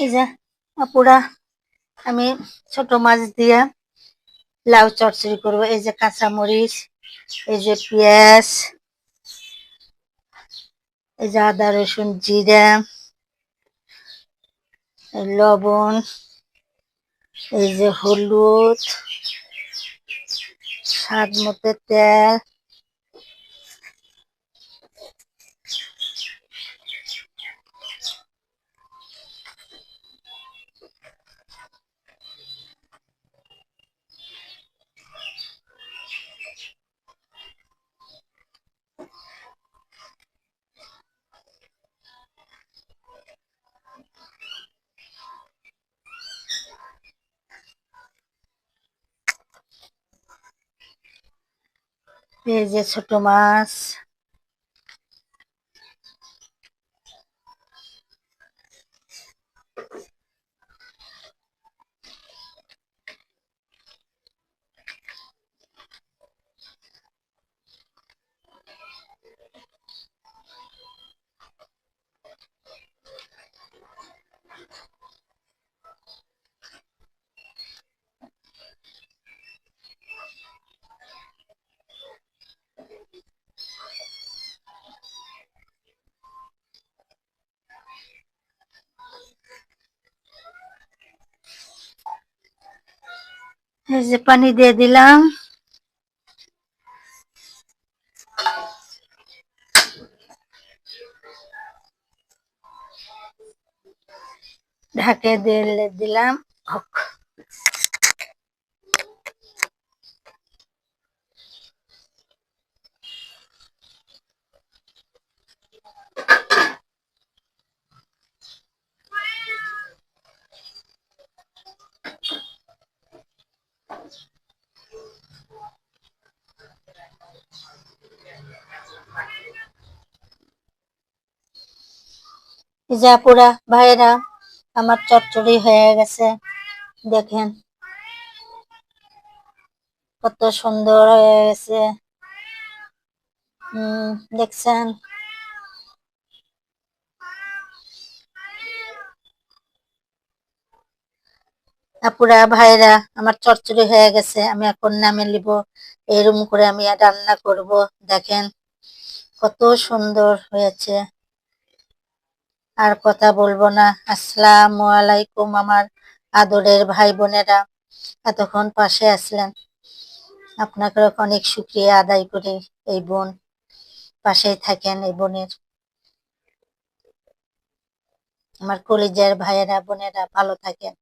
এই যে আপুরা, আমি ছোট মাছ দিয়ে লাউ চচ্চড়ি করবো। এই যে কাঁচামরিচ, এই যে পেঁয়াজ, এই যে আদা রসুন জিরা, লবণ, এই যে হলুদ, স্বাদ মতো তেল, এই যে ছোট মাছ, এই যে পানি দিয়ে দিলাম। ঢাকে দিয়ে দিলাম। হোক। এই যে আপুরা ভাইরা, আমার চচ্চড়ি হয়ে গেছে। দেখেন কত সুন্দর হয়ে গেছে। দেখছেন? আপুরা ভাইরা, আমার চচ্চড়ি হয়ে গেছে। আমি এখন নামে নিব। এরকম করে আমি রান্না করব। দেখেন কত সুন্দর হয়েছে। আর কথা বলবো না। আসসালামু আলাইকুম আমার আদরের ভাই বোনেরা, এতক্ষণ পাশে আসলেন, আপনাকে অনেক শুকরিয়া আদায় করি। এই বোন পাশেই থাকেন, এই বোনের, আমার কলিজার ভাইয়েরা বোনেরা ভালো থাকেন।